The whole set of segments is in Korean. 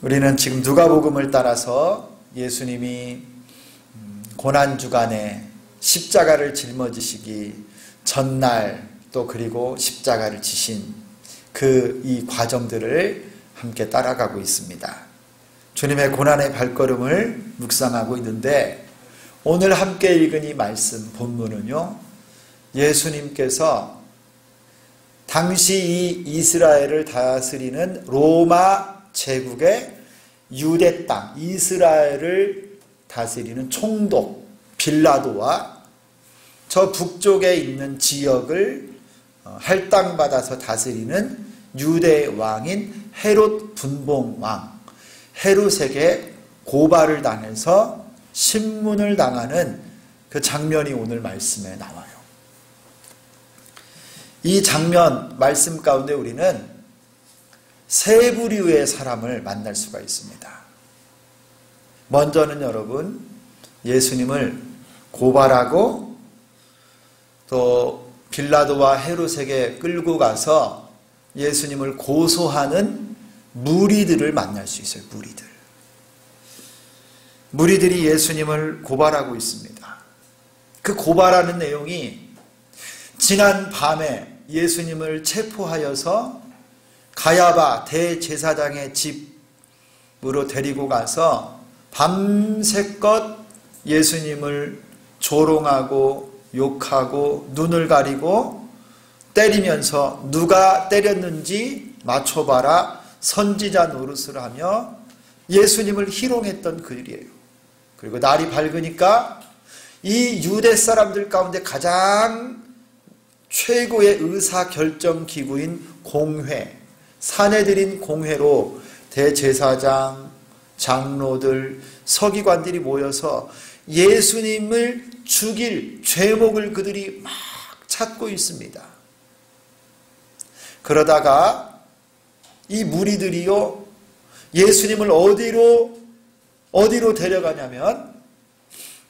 우리는 지금 누가복음을 따라서 예수님이 고난주간에 십자가를 짊어지시기 전날 또 그리고 십자가를 지신 이 과정들을 함께 따라가고 있습니다. 주님의 고난의 발걸음을 묵상하고 있는데 오늘 함께 읽은 이 말씀 본문은요, 예수님께서 당시 이 이스라엘을 다스리는 로마 제국의 유대 땅, 이스라엘을 다스리는 총독 빌라도와 저 북쪽에 있는 지역을 할당받아서 다스리는 유대 왕인 헤롯 분봉왕 헤롯에게 고발을 당해서 신문을 당하는 그 장면이 오늘 말씀에 나와요. 이 장면 말씀 가운데 우리는 세 부류의 사람을 만날 수가 있습니다. 먼저는 여러분, 예수님을 고발하고 또 빌라도와 헤롯에게 끌고 가서 예수님을 고소하는 무리들을 만날 수 있어요. 무리들이 예수님을 고발하고 있습니다. 그 고발하는 내용이 지난 밤에 예수님을 체포하여서 가야바 대제사장의 집으로 데리고 가서 밤새껏 예수님을 조롱하고 욕하고 눈을 가리고 때리면서 누가 때렸는지 맞춰봐라 선지자 노릇을 하며 예수님을 희롱했던 그 일이에요. 그리고 날이 밝으니까 이 유대 사람들 가운데 가장 최고의 의사결정기구인 공회, 사내들인 공회로 대제사장, 장로들, 서기관들이 모여서 예수님을 죽일 죄목을 그들이 막 찾고 있습니다. 그러다가 이 무리들이요, 예수님을 어디로 데려가냐면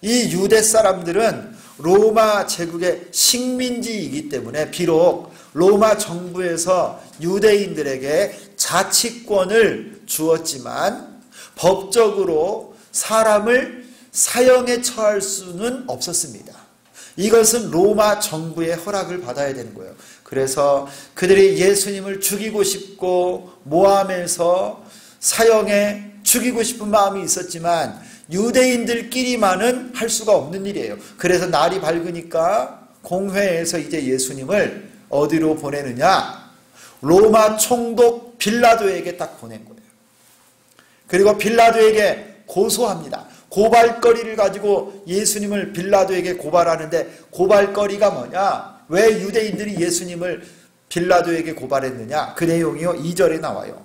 이 유대 사람들은 로마 제국의 식민지이기 때문에 비록 로마 정부에서 유대인들에게 자치권을 주었지만 법적으로 사람을 사형에 처할 수는 없었습니다. 이것은 로마 정부의 허락을 받아야 되는 거예요. 그래서 그들이 예수님을 죽이고 싶고 모함해서 사형에 죽이고 싶은 마음이 있었지만 유대인들끼리만은 할 수가 없는 일이에요. 그래서 날이 밝으니까 공회에서 이제 예수님을 어디로 보내느냐? 로마 총독 빌라도에게 딱 보낸 거예요. 그리고 빌라도에게 고소합니다. 고발거리를 가지고 예수님을 빌라도에게 고발하는데 고발거리가 뭐냐? 왜 유대인들이 예수님을 빌라도에게 고발했느냐? 그 내용이요 2절에 나와요.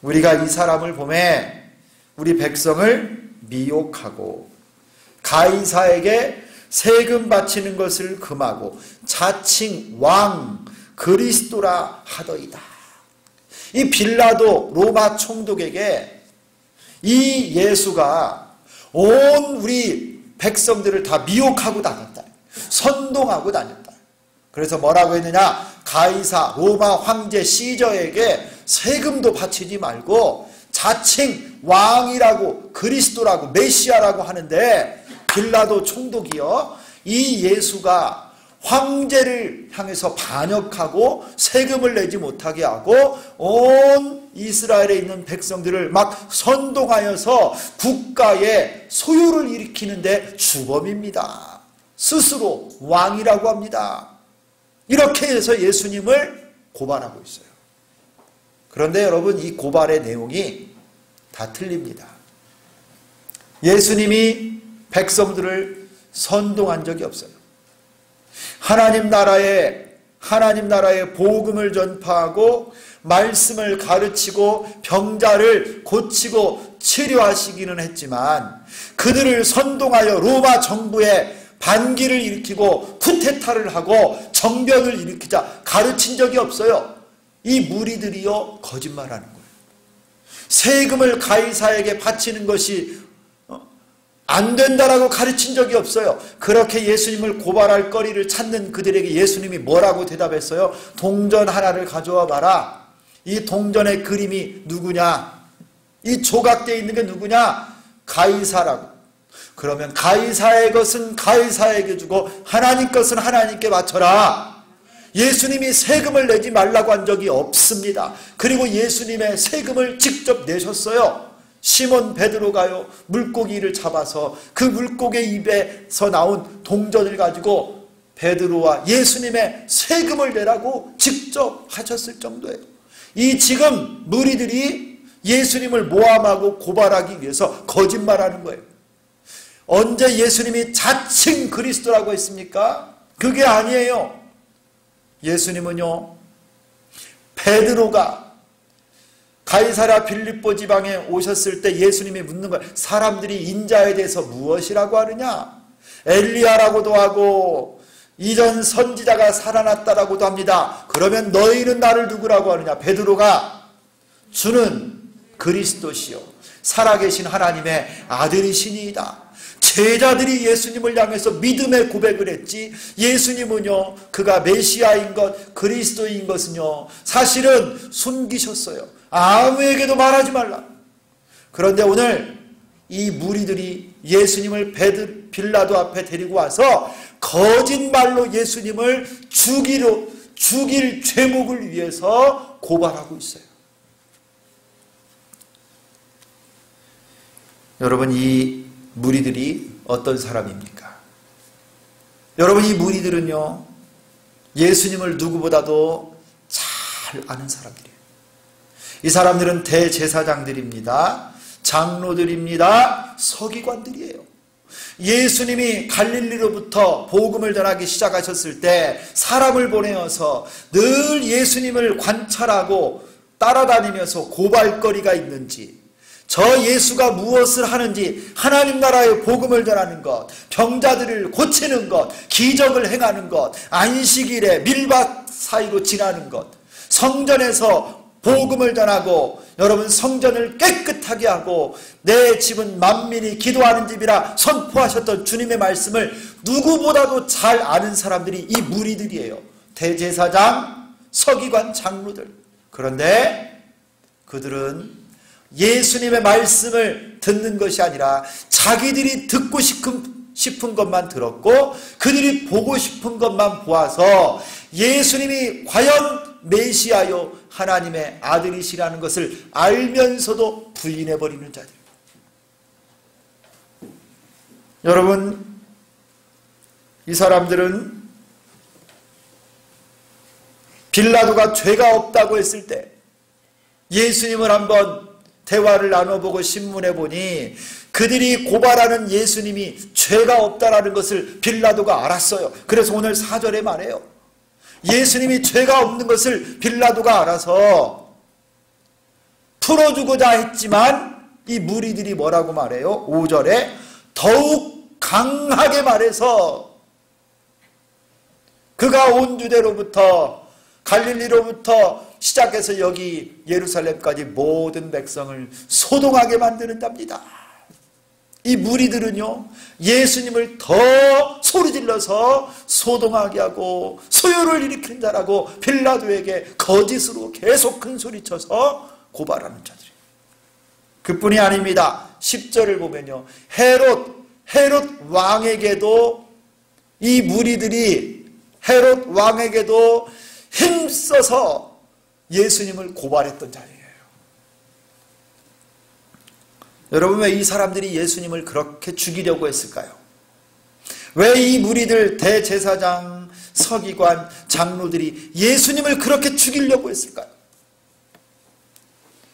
우리가 이 사람을 보매 우리 백성을 미혹하고 가이사에게 세금 바치는 것을 금하고 자칭 왕 그리스도라 하더이다. 이 빌라도 로마 총독에게 이 예수가 온 우리 백성들을 다 미혹하고 다녔다. 선동하고 다녔다. 그래서 뭐라고 했느냐? 가이사 로마 황제 시저에게 세금도 바치지 말고 자칭 왕이라고 그리스도라고 메시아라고 하는데 빌라도 총독이요, 이 예수가 황제를 향해서 반역하고 세금을 내지 못하게 하고 온 이스라엘에 있는 백성들을 막 선동하여서 국가의 소유를 일으키는데 주범입니다. 스스로 왕이라고 합니다. 이렇게 해서 예수님을 고발하고 있어요. 그런데 여러분, 이 고발의 내용이 다 틀립니다. 예수님이 백성들을 선동한 적이 없어요. 하나님 나라의 복음을 전파하고 말씀을 가르치고 병자를 고치고 치료하시기는 했지만 그들을 선동하여 로마 정부에 반기를 일으키고 쿠데타를 하고 정변을 일으키자 가르친 적이 없어요. 이 무리들이요 거짓말하는 거예요. 세금을 가이사에게 바치는 것이 안 된다라고 가르친 적이 없어요. 그렇게 예수님을 고발할 거리를 찾는 그들에게 예수님이 뭐라고 대답했어요? 동전 하나를 가져와 봐라. 이 동전의 그림이 누구냐? 이 조각되어 있는 게 누구냐? 가이사라고. 그러면 가이사의 것은 가이사에게 주고 하나님 것은 하나님께 바쳐라. 예수님이 세금을 내지 말라고 한 적이 없습니다. 그리고 예수님의 세금을 직접 내셨어요. 시몬 베드로가요, 물고기를 잡아서 그 물고기 입에서 나온 동전을 가지고 베드로와 예수님의 세금을 내라고 직접 하셨을 정도예요. 이 지금 무리들이 예수님을 모함하고 고발하기 위해서 거짓말하는 거예요. 언제 예수님이 자칭 그리스도라고 했습니까? 그게 아니에요. 예수님은요, 베드로가 가이사랴 빌립보 지방에 오셨을 때 예수님이 묻는 거예요. 사람들이 인자에 대해서 무엇이라고 하느냐? 엘리야라고도 하고 이전 선지자가 살아났다라고도 합니다. 그러면 너희는 나를 누구라고 하느냐? 베드로가 주는 그리스도시요 살아계신 하나님의 아들이시니이다. 제자들이 예수님을 향해서 믿음의 고백을 했지, 예수님은요, 그가 메시아인 것, 그리스도인 것은요, 사실은 숨기셨어요. 아무에게도 말하지 말라. 그런데 오늘 이 무리들이 예수님을 빌라도 앞에 데리고 와서 거짓말로 예수님을 죽일 죄목을 위해서 고발하고 있어요. 여러분, 이 무리들이 어떤 사람입니까? 여러분, 이 무리들은요, 예수님을 누구보다도 잘 아는 사람들이에요. 이 사람들은 대제사장들입니다. 장로들입니다. 서기관들이에요. 예수님이 갈릴리로부터 복음을 전하기 시작하셨을 때 사람을 보내어서 늘 예수님을 관찰하고 따라다니면서 고발거리가 있는지, 저 예수가 무엇을 하는지, 하나님 나라의 복음을 전하는 것, 병자들을 고치는 것, 기적을 행하는 것, 안식일에 밀밭 사이로 지나는 것, 성전에서 복음을 전하고 여러분 성전을 깨끗하게 하고 내 집은 만민이 기도하는 집이라 선포하셨던 주님의 말씀을 누구보다도 잘 아는 사람들이 이 무리들이에요. 대제사장, 서기관, 장로들. 그런데 그들은 예수님의 말씀을 듣는 것이 아니라 자기들이 듣고 싶은 것만 들었고 그들이 보고 싶은 것만 보아서 예수님이 과연 메시아요 하나님의 아들이시라는 것을 알면서도 부인해버리는 자들. 여러분, 이 사람들은 빌라도가 죄가 없다고 했을 때 예수님을 한번 대화를 나눠보고 신문해 보니 그들이 고발하는 예수님이 죄가 없다라는 것을 빌라도가 알았어요. 그래서 오늘 4절에 말해요. 예수님이 죄가 없는 것을 빌라도가 알아서 풀어주고자 했지만 이 무리들이 뭐라고 말해요? 5절에 더욱 강하게 말해서 그가 온 유대로부터 갈릴리로부터 시작해서 여기 예루살렘까지 모든 백성을 소동하게 만드는 자입니다. 이 무리들은요, 예수님을 더 소리질러서 소동하게 하고 소요를 일으키는 자라고 빌라도에게 거짓으로 계속 큰소리쳐서 고발하는 자들이에요. 그뿐이 아닙니다. 10절을 보면요, 헤롯 왕에게도 이 무리들이 헤롯 왕에게도 힘써서 예수님을 고발했던 자리예요. 여러분, 왜 이 사람들이 예수님을 그렇게 죽이려고 했을까요? 왜 이 무리들, 대제사장, 서기관, 장로들이 예수님을 그렇게 죽이려고 했을까요?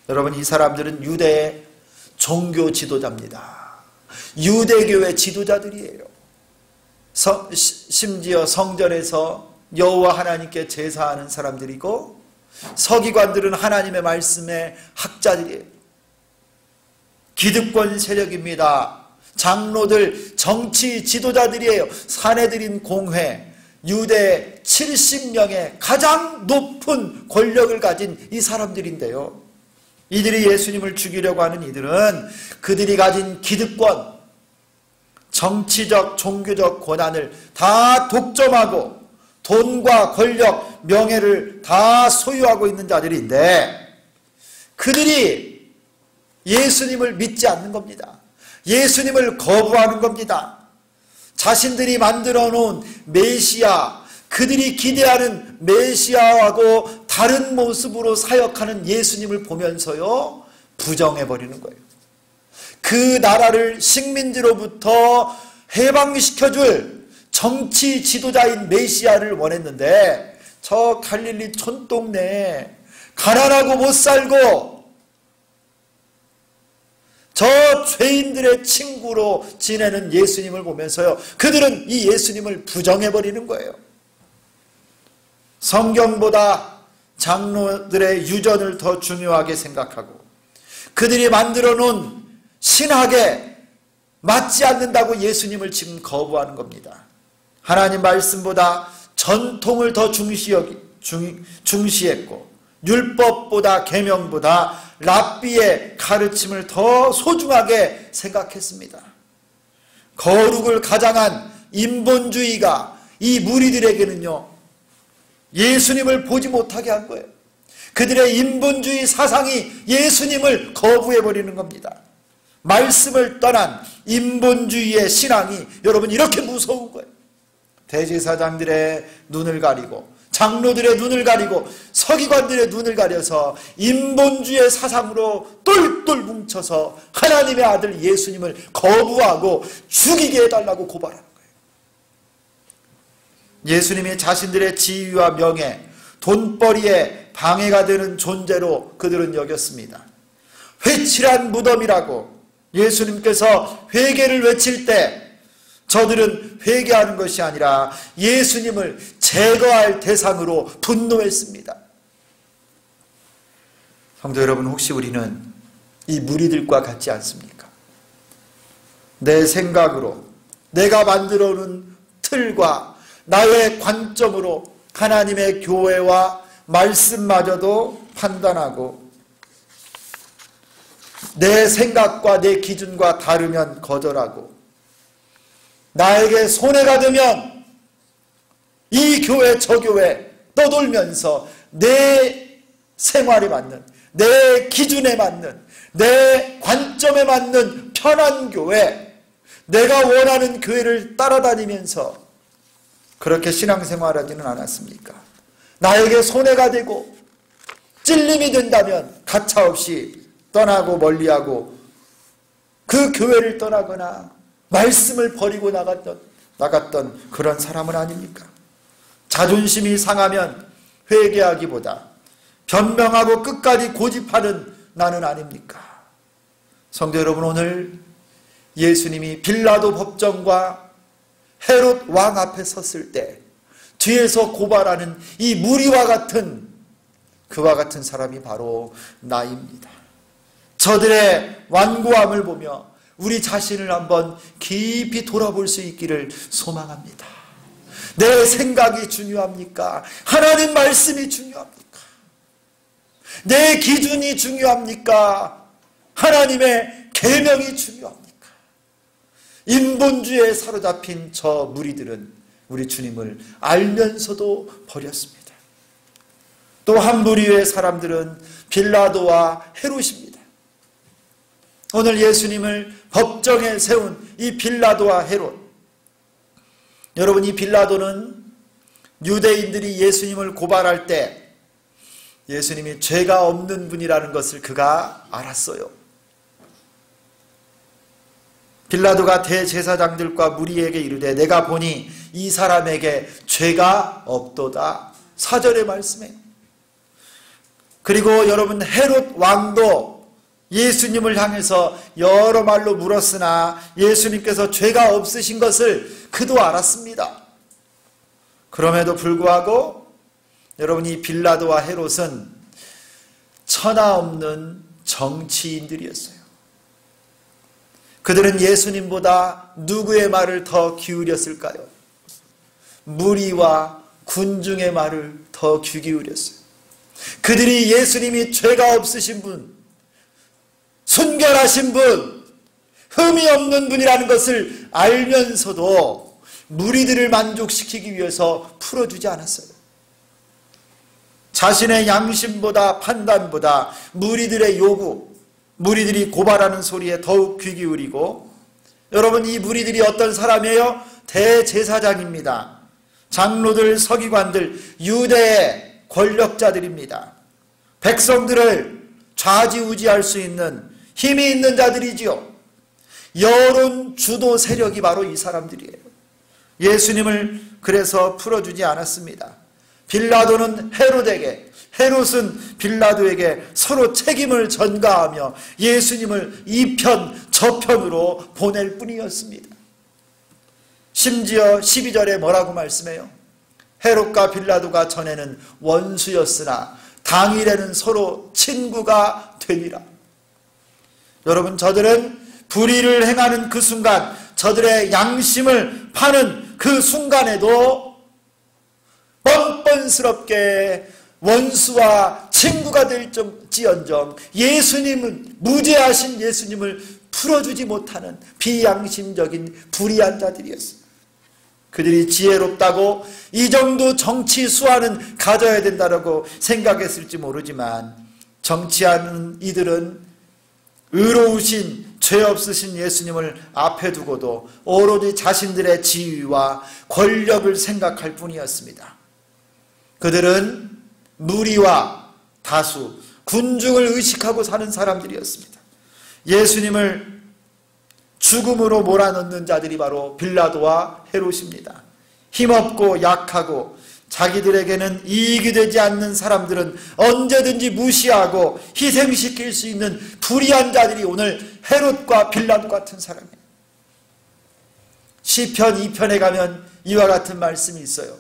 여러분, 이 사람들은 유대의 종교 지도자입니다. 유대교의 지도자들이에요. 심지어 성전에서 여호와 하나님께 제사하는 사람들이고 서기관들은 하나님의 말씀의 학자들이에요. 기득권 세력입니다. 장로들 정치 지도자들이에요. 사내들인 공회, 유대 70명의 가장 높은 권력을 가진 이 사람들인데요. 이들이 예수님을 죽이려고 하는 이들은 그들이 가진 기득권, 정치적, 종교적 권한을 다 독점하고 돈과 권력, 명예를 다 소유하고 있는 자들인데 그들이 예수님을 믿지 않는 겁니다. 예수님을 거부하는 겁니다. 자신들이 만들어 놓은 메시아, 그들이 기대하는 메시아하고 다른 모습으로 사역하는 예수님을 보면서요, 부정해버리는 거예요. 그 나라를 식민지로부터 해방시켜줄 정치 지도자인 메시아를 원했는데, 저 갈릴리 촌동네에 가난하고 못 살고 저 죄인들의 친구로 지내는 예수님을 보면서요, 그들은 이 예수님을 부정해버리는 거예요. 성경보다 장로들의 유전을 더 중요하게 생각하고 그들이 만들어 놓은 신학에 맞지 않는다고 예수님을 지금 거부하는 겁니다. 하나님 말씀보다 전통을 더 중시했고 율법보다 계명보다 랍비의 가르침을 더 소중하게 생각했습니다. 거룩을 가장한 인본주의가 이 무리들에게는요, 예수님을 보지 못하게 한 거예요. 그들의 인본주의 사상이 예수님을 거부해버리는 겁니다. 말씀을 떠난 인본주의의 신앙이 여러분 이렇게 무서운 거예요. 대제사장들의 눈을 가리고 장로들의 눈을 가리고 서기관들의 눈을 가려서 인본주의 사상으로 똘똘 뭉쳐서 하나님의 아들 예수님을 거부하고 죽이게 해달라고 고발하는 거예요. 예수님이 자신들의 지위와 명예, 돈벌이에 방해가 되는 존재로 그들은 여겼습니다. 회칠한 무덤이라고 예수님께서 회개를 외칠 때 저들은 회개하는 것이 아니라 예수님을 제거할 대상으로 분노했습니다. 성도 여러분, 혹시 우리는 이 무리들과 같지 않습니까? 내 생각으로 내가 만들어 놓은 틀과 나의 관점으로 하나님의 교회와 말씀마저도 판단하고 내 생각과 내 기준과 다르면 거절하고 나에게 손해가 되면 이 교회 저 교회 떠돌면서 내 생활에 맞는, 내 기준에 맞는, 내 관점에 맞는 편한 교회, 내가 원하는 교회를 따라다니면서 그렇게 신앙생활하지는 않았습니까? 나에게 손해가 되고 찔림이 된다면 가차없이 떠나고 멀리하고 그 교회를 떠나거나 말씀을 버리고 나갔던 그런 사람은 아닙니까? 자존심이 상하면 회개하기보다 변명하고 끝까지 고집하는 나는 아닙니까? 성도 여러분, 오늘 예수님이 빌라도 법정과 헤롯 왕 앞에 섰을 때 뒤에서 고발하는 이 무리와 같은 그와 같은 사람이 바로 나입니다. 저들의 완고함을 보며 우리 자신을 한번 깊이 돌아볼 수 있기를 소망합니다. 내 생각이 중요합니까? 하나님 말씀이 중요합니까? 내 기준이 중요합니까? 하나님의 계명이 중요합니까? 인본주의에 사로잡힌 저 무리들은 우리 주님을 알면서도 버렸습니다. 또 한 무리의 사람들은 빌라도와 헤롯입니다. 오늘 예수님을 법정에 세운 이 빌라도와 헤롯, 여러분, 이 빌라도는 유대인들이 예수님을 고발할 때 예수님이 죄가 없는 분이라는 것을 그가 알았어요. 빌라도가 대제사장들과 무리에게 이르되 내가 보니 이 사람에게 죄가 없도다. 4절의 말씀에. 그리고 여러분, 헤롯 왕도 예수님을 향해서 여러 말로 물었으나 예수님께서 죄가 없으신 것을 그도 알았습니다. 그럼에도 불구하고 여러분, 이 빌라도와 헤롯은 천하 없는 정치인들이었어요. 그들은 예수님보다 누구의 말을 더 기울였을까요? 무리와 군중의 말을 더 귀 기울였어요. 그들이 예수님이 죄가 없으신 분, 순결하신 분, 흠이 없는 분이라는 것을 알면서도 무리들을 만족시키기 위해서 풀어주지 않았어요. 자신의 양심보다 판단보다 무리들의 요구, 무리들이 고발하는 소리에 더욱 귀 기울이고, 여러분, 이 무리들이 어떤 사람이에요? 대제사장입니다. 장로들, 서기관들, 유대의 권력자들입니다. 백성들을 좌지우지할 수 있는 힘이 있는 자들이지요. 여론 주도 세력이 바로 이 사람들이에요. 예수님을 그래서 풀어주지 않았습니다. 빌라도는 헤롯에게, 헤롯은 빌라도에게 서로 책임을 전가하며 예수님을 이 편 저편으로 보낼 뿐이었습니다. 심지어 12절에 뭐라고 말씀해요? 헤롯과 빌라도가 전에는 원수였으나 당일에는 서로 친구가 되니라. 여러분, 저들은 불의를 행하는 그 순간, 저들의 양심을 파는 그 순간에도 뻔뻔스럽게 원수와 친구가 될지언정 예수님은, 무죄하신 예수님을 풀어주지 못하는 비양심적인 불의한 자들이었습니다. 그들이 지혜롭다고 이 정도 정치 수완은 가져야 된다고 생각했을지 모르지만, 정치하는 이들은 의로우신 죄 없으신 예수님을 앞에 두고도 오로지 자신들의 지위와 권력을 생각할 뿐이었습니다. 그들은 무리와 다수, 군중을 의식하고 사는 사람들이었습니다. 예수님을 죽음으로 몰아넣는 자들이 바로 빌라도와 헤롯입니다. 힘없고 약하고 자기들에게는 이익이 되지 않는 사람들은 언제든지 무시하고 희생시킬 수 있는 불의한 자들이 오늘 헤롯과 빌라도 같은 사람이에요. 시편 2편에 가면 이와 같은 말씀이 있어요.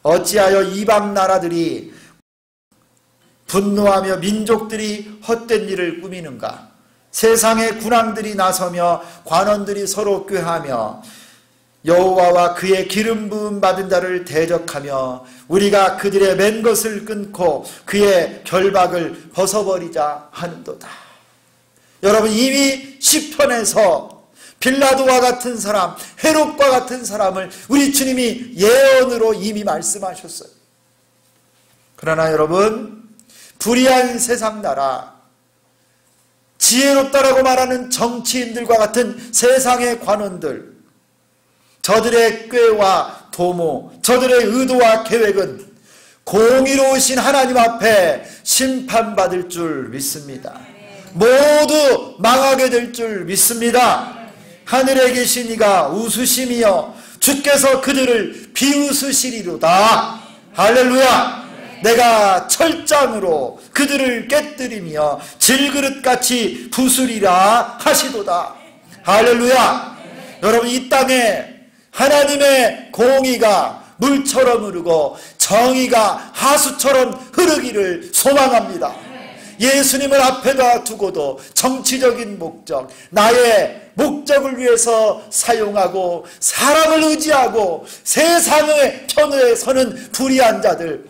어찌하여 이방 나라들이 분노하며 민족들이 헛된 일을 꾸미는가? 세상의 군왕들이 나서며 관원들이 서로 꾀하며 여호와와 그의 기름 부음 받은 자를 대적하며 우리가 그들의 맨 것을 끊고 그의 결박을 벗어버리자 하는도다. 여러분, 이미 시편에서 빌라도와 같은 사람, 헤롯과 같은 사람을 우리 주님이 예언으로 이미 말씀하셨어요. 그러나 여러분, 불의한 세상 나라, 지혜롭다라고 말하는 정치인들과 같은 세상의 관원들, 저들의 꾀와 도모, 저들의 의도와 계획은 공의로우신 하나님 앞에 심판받을 줄 믿습니다. 모두 망하게 될 줄 믿습니다. 하늘에 계신 이가 웃으심이여 주께서 그들을 비웃으시리로다. 할렐루야. 내가 철장으로 그들을 깨뜨리며 질그릇같이 부수리라 하시도다. 할렐루야. 여러분, 이 땅에 하나님의 공의가 물처럼 흐르고 정의가 하수처럼 흐르기를 소망합니다. 예수님을 앞에다 두고도 정치적인 목적, 나의 목적을 위해서 사용하고 사람을 의지하고 세상의 편에 서는 불의한 자들,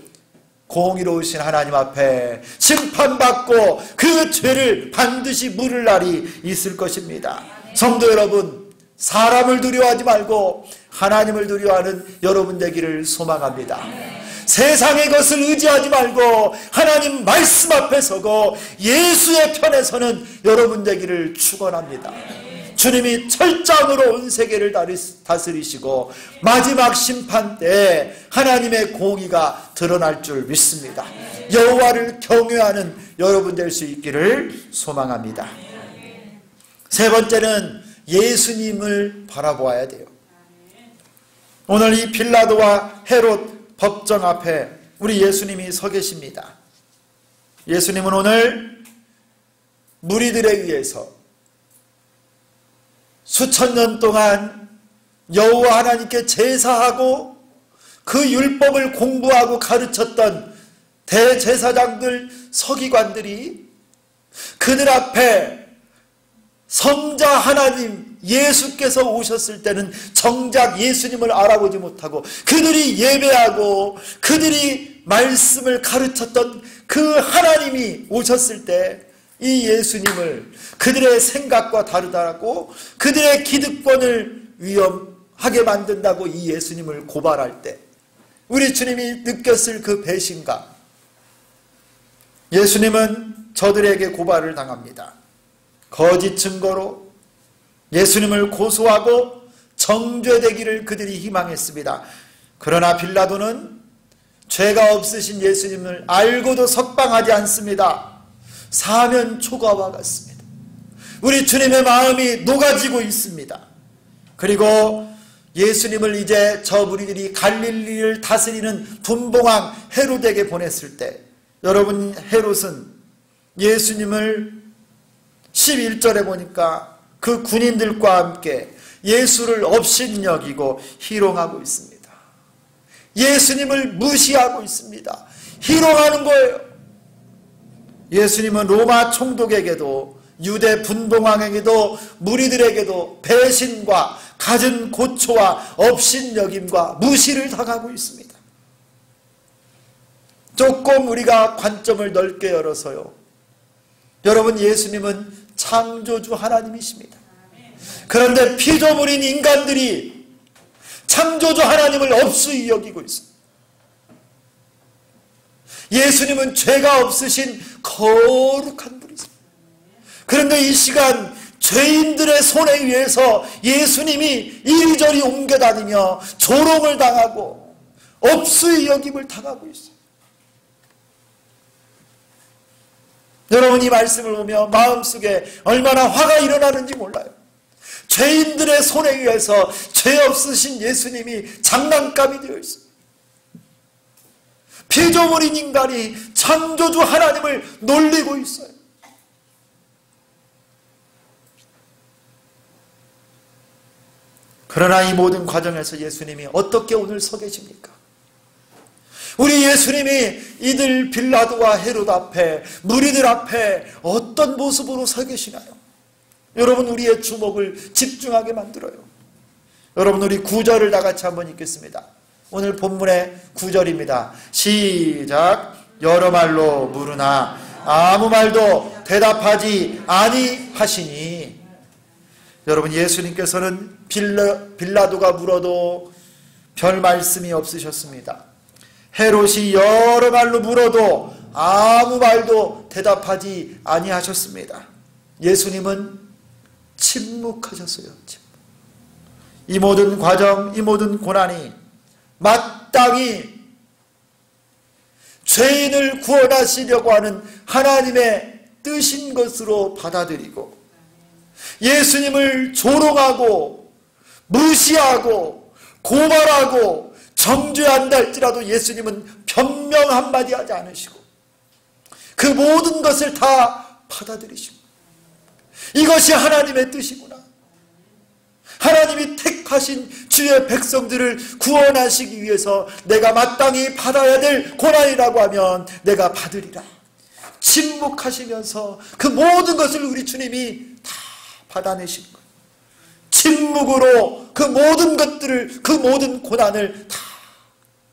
공의로우신 하나님 앞에 심판받고 그 죄를 반드시 물을 날이 있을 것입니다. 성도 여러분, 사람을 두려워하지 말고 하나님을 두려워하는 여러분 되기를 소망합니다. 세상의 것을 의지하지 말고 하나님 말씀 앞에 서고 예수의 편에 서는 여러분 되기를 축원합니다. 주님이 철장으로 온 세계를 다스리시고 마지막 심판 때 하나님의 공의가 드러날 줄 믿습니다. 여호와를 경외하는 여러분 될 수 있기를 소망합니다. 세 번째는 예수님을 바라보아야 돼요. 오늘 이 빌라도와 헤롯 법정 앞에 우리 예수님이 서 계십니다. 예수님은 오늘 무리들에 의해서 수천 년 동안 여호와 하나님께 제사하고 그 율법을 공부하고 가르쳤던 대제사장들, 서기관들이 그들 앞에 성자 하나님 예수께서 오셨을 때는 정작 예수님을 알아보지 못하고 그들이 예배하고 그들이 말씀을 가르쳤던 그 하나님이 오셨을 때 이 예수님을 그들의 생각과 다르다고 그들의 기득권을 위험하게 만든다고 이 예수님을 고발할 때 우리 주님이 느꼈을 그 배신감, 예수님은 저들에게 고발을 당합니다. 거짓 증거로 예수님을 고소하고 정죄되기를 그들이 희망했습니다. 그러나 빌라도는 죄가 없으신 예수님을 알고도 석방하지 않습니다. 사면 초과와 같습니다. 우리 주님의 마음이 녹아지고 있습니다. 그리고 예수님을 이제 저 무리들이 갈릴리를 다스리는 분봉왕 헤롯에게 보냈을 때, 여러분, 헤롯은 예수님을 11절에 보니까 그 군인들과 함께 예수를 업신여기고 희롱하고 있습니다. 예수님을 무시하고 있습니다. 희롱하는 거예요. 예수님은 로마 총독에게도 유대 분봉왕에게도 무리들에게도 배신과 갖은 고초와 업신여김과 무시를 당하고 있습니다. 조금 우리가 관점을 넓게 열어서요, 여러분, 예수님은 창조주 하나님이십니다. 그런데 피조물인 인간들이 창조주 하나님을 업수히 여기고 있습니다. 예수님은 죄가 없으신 거룩한 분이십니다. 그런데 이 시간 죄인들의 손에 의해서 예수님이 이리저리 옮겨다니며 조롱을 당하고 업수히 여김을 당하고 있어요. 여러분, 이 말씀을 보며 마음속에 얼마나 화가 일어나는지 몰라요. 죄인들의 손에 의해서 죄 없으신 예수님이 장난감이 되어 있어요. 피조물인 인간이 창조주 하나님을 놀리고 있어요. 그러나 이 모든 과정에서 예수님이 어떻게 오늘 서 계십니까? 우리 예수님이 이들 빌라도와 헤롯 앞에, 무리들 앞에 어떤 모습으로 서 계시나요? 여러분, 우리의 주목을 집중하게 만들어요. 여러분, 우리 9절을 다 같이 한번 읽겠습니다. 오늘 본문의 9절입니다. 시작. 여러 말로 물으나 아무 말도 대답하지 아니하시니. 여러분, 예수님께서는 빌라도가 물어도 별 말씀이 없으셨습니다. 헤롯이 여러 말로 물어도 아무 말도 대답하지 아니하셨습니다. 예수님은 침묵하셨어요. 이 모든 과정, 이 모든 고난이 마땅히 죄인을 구원하시려고 하는 하나님의 뜻인 것으로 받아들이고, 예수님을 조롱하고 무시하고 고발하고 정죄한다 할지라도 예수님은 변명 한마디 하지 않으시고 그 모든 것을 다 받아들이시고, 이것이 하나님의 뜻이구나, 하나님이 택하신 주의 백성들을 구원하시기 위해서 내가 마땅히 받아야 될 고난이라고 하면 내가 받으리라. 침묵하시면서 그 모든 것을 우리 주님이 다 받아내신 거예요. 침묵으로 그 모든 것들을, 그 모든 고난을 다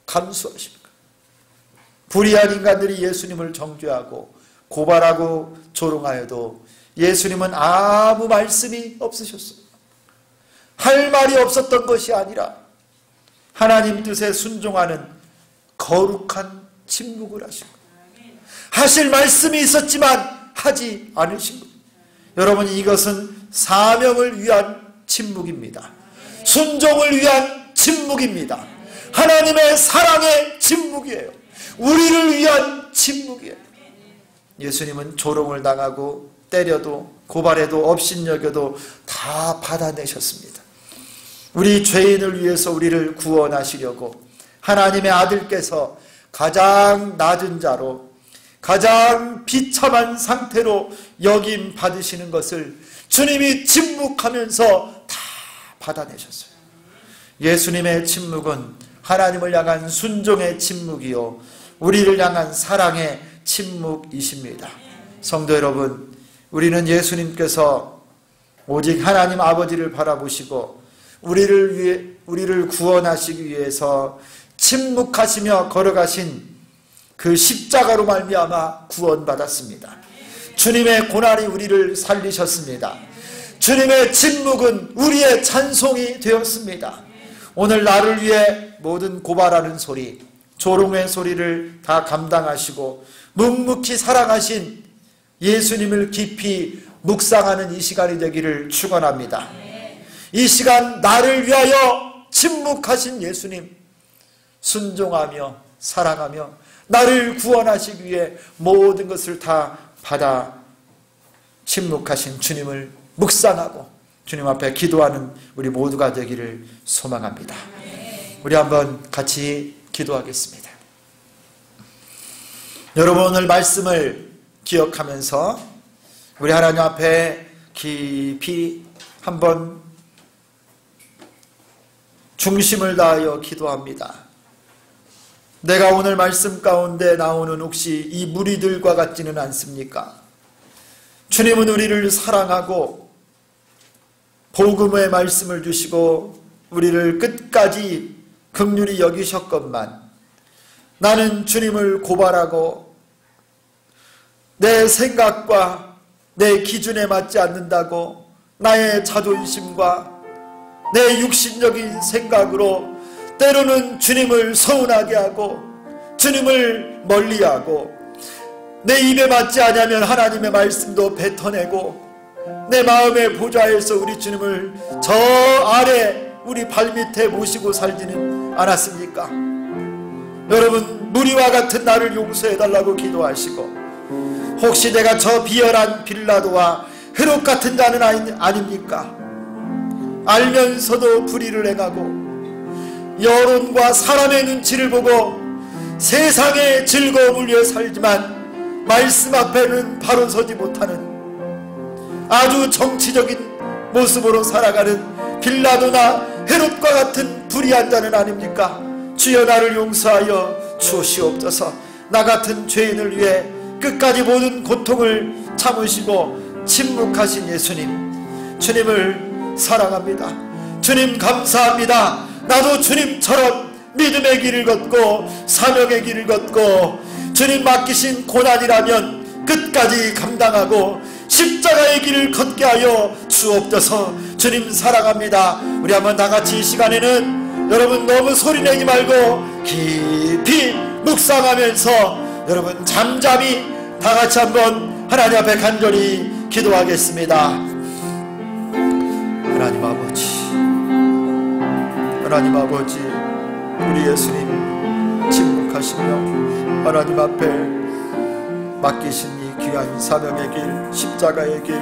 감수하신 거예요. 불의한 인간들이 예수님을 정죄하고 고발하고 조롱하여도 예수님은 아무 말씀이 없으셨어요. 할 말이 없었던 것이 아니라 하나님 뜻에 순종하는 거룩한 침묵을 하신 거예요. 하실 말씀이 있었지만 하지 않으신 거예요. 여러분, 이것은 사명을 위한 침묵입니다. 순종을 위한 침묵입니다. 하나님의 사랑의 침묵이에요. 우리를 위한 침묵이에요. 예수님은 조롱을 당하고 때려도 고발해도 업신여겨도 다 받아내셨습니다. 우리 죄인을 위해서 우리를 구원하시려고 하나님의 아들께서 가장 낮은 자로, 가장 비참한 상태로 여김 받으시는 것을 주님이 침묵하면서 다 받아내셨어요. 예수님의 침묵은 하나님을 향한 순종의 침묵이요, 우리를 향한 사랑의 침묵이십니다. 성도 여러분, 우리는 예수님께서 오직 하나님 아버지를 바라보시고 우리를 구원하시기 위해서 침묵하시며 걸어가신 그 십자가로 말미암아 구원받았습니다. 주님의 고난이 우리를 살리셨습니다. 주님의 침묵은 우리의 찬송이 되었습니다. 오늘 나를 위해 모든 고발하는 소리, 조롱의 소리를 다 감당하시고 묵묵히 사랑하신 예수님을 깊이 묵상하는 이 시간이 되기를 축원합니다. 이 시간 나를 위하여 침묵하신 예수님, 순종하며 사랑하며 나를 구원하시기 위해 모든 것을 다 받아 침묵하신 주님을 묵상하고 주님 앞에 기도하는 우리 모두가 되기를 소망합니다. 우리 한번 같이 기도하겠습니다. 여러분, 오늘 말씀을 기억하면서 우리 하나님 앞에 깊이 한번 중심을 다하여 기도합니다. 내가 오늘 말씀 가운데 나오는 혹시 이 무리들과 같지는 않습니까? 주님은 우리를 사랑하고 복음의 말씀을 주시고 우리를 끝까지 긍휼히 여기셨건만 나는 주님을 고발하고 내 생각과 내 기준에 맞지 않는다고 나의 자존심과 내 육신적인 생각으로 때로는 주님을 서운하게 하고 주님을 멀리하고 내 입에 맞지 않으면 하나님의 말씀도 뱉어내고 내 마음의 보좌에서 우리 주님을 저 아래 우리 발밑에 모시고 살지는 않았습니까? 여러분, 무리와 같은 나를 용서해달라고 기도하시고 혹시 내가 저 비열한 빌라도와 헤롯 같은 자는 아닙니까? 알면서도 불의를 행하고 여론과 사람의 눈치를 보고 세상의 즐거움을 위해 살지만 말씀 앞에는 바로 서지 못하는 아주 정치적인 모습으로 살아가는 빌라도나 헤롯과 같은 불의한 자는 아닙니까? 주여 나를 용서하여 주시옵소서. 나 같은 죄인을 위해 끝까지 모든 고통을 참으시고 침묵하신 예수님, 주님을 사랑합니다. 주님 감사합니다. 나도 주님처럼 믿음의 길을 걷고 사명의 길을 걷고 주님 맡기신 고난이라면 끝까지 감당하고 십자가의 길을 걷게 하여 주옵소서. 주님 사랑합니다. 우리 한번 다같이 이 시간에는 여러분 너무 소리내지 말고 깊이 묵상하면서 여러분 잠잠히 다같이 한번 하나님 앞에 간절히 기도하겠습니다. 하나님 아버지, 하나님 아버지, 우리 예수님 침묵하시며 하나님 앞에 맡기신 이 귀한 사명의 길, 십자가의 길,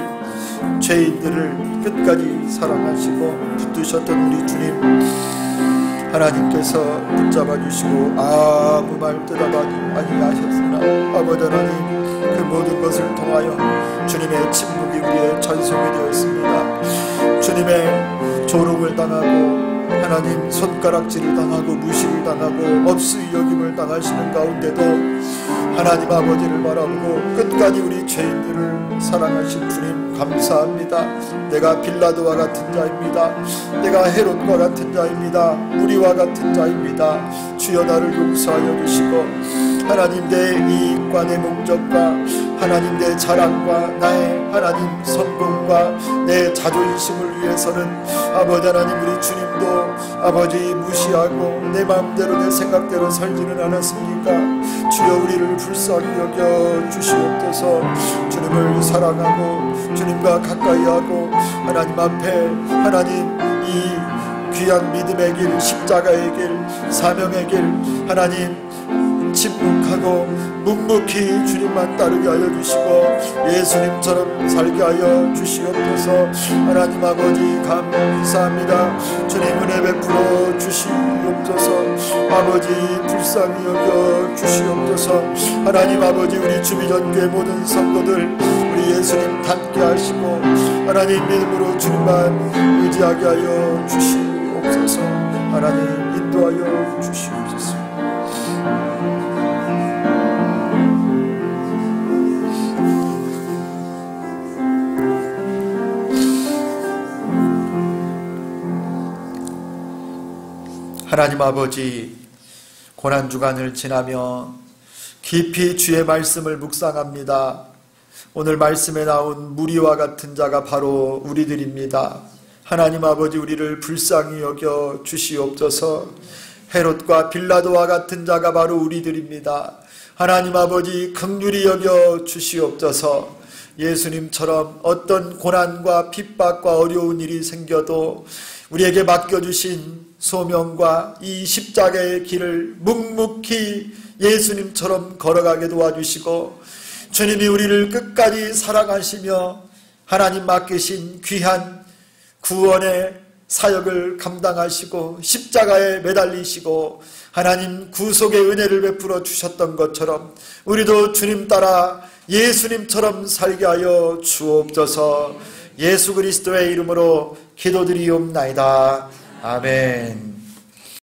죄인들을 끝까지 사랑하시고 붙드셨던 우리 주님, 하나님께서 붙잡아 주시고 아무 말 대답하지 아니하셨으나 아버지 하나님, 그 모든 것을 통하여 주님의 침묵이 우리의 전송이 되었습니다. 주님의 조롱을 당하고 하나님 손가락질을 당하고 무시를 당하고 업수의 여김을 당하시는 가운데도 하나님 아버지를 바라보고 끝까지 우리 죄인들을 사랑하신 주님 감사합니다. 내가 빌라도와 같은 자입니다. 내가 헤롯과 같은 자입니다. 무리와 같은 자입니다. 주여 나를 용서하여 주시고 하나님 내 이익과 내 목적과 하나님 내 자랑과 나의 하나님 성공과 내 자존심을 위해서는 아버지 하나님 우리 주님도 아버지 무시하고 내 마음대로 내 생각대로 살지는 않았습니까? 주여 우리를 불쌍히 여겨 주시옵소서. 주님을 사랑하고 주님과 가까이하고 하나님 앞에 하나님 이 귀한 믿음의 길, 십자가의 길, 사명의 길 하나님 침묵하고 묵묵히 주님만 따르게 하여 주시고 예수님처럼 살게 하여 주시옵소서. 하나님 아버지 감사합니다. 주님 은혜 베풀어 주시옵소서. 아버지 불쌍히 여겨 주시옵소서. 하나님 아버지 우리 주비전교회 모든 성도들 우리 예수님 닮게 하시고 하나님 믿음으로 주님만 의지하게 하여 주시옵소서. 하나님 인도하여 주시옵소서. 하나님 아버지, 고난주간을 지나며 깊이 주의 말씀을 묵상합니다. 오늘 말씀에 나온 무리와 같은 자가 바로 우리들입니다. 하나님 아버지 우리를 불쌍히 여겨 주시옵소서. 헤롯과 빌라도와 같은 자가 바로 우리들입니다. 하나님 아버지 긍휼히 여겨 주시옵소서. 예수님처럼 어떤 고난과 핍박과 어려운 일이 생겨도 우리에게 맡겨주신 소명과 이 십자가의 길을 묵묵히 예수님처럼 걸어가게 도와주시고, 주님이 우리를 끝까지 사랑하시며 하나님 맡기신 귀한 구원의 사역을 감당하시고 십자가에 매달리시고 하나님 구속의 은혜를 베풀어 주셨던 것처럼 우리도 주님 따라 예수님처럼 살게 하여 주옵소서. 예수 그리스도의 이름으로 기도드리옵나이다. 아멘.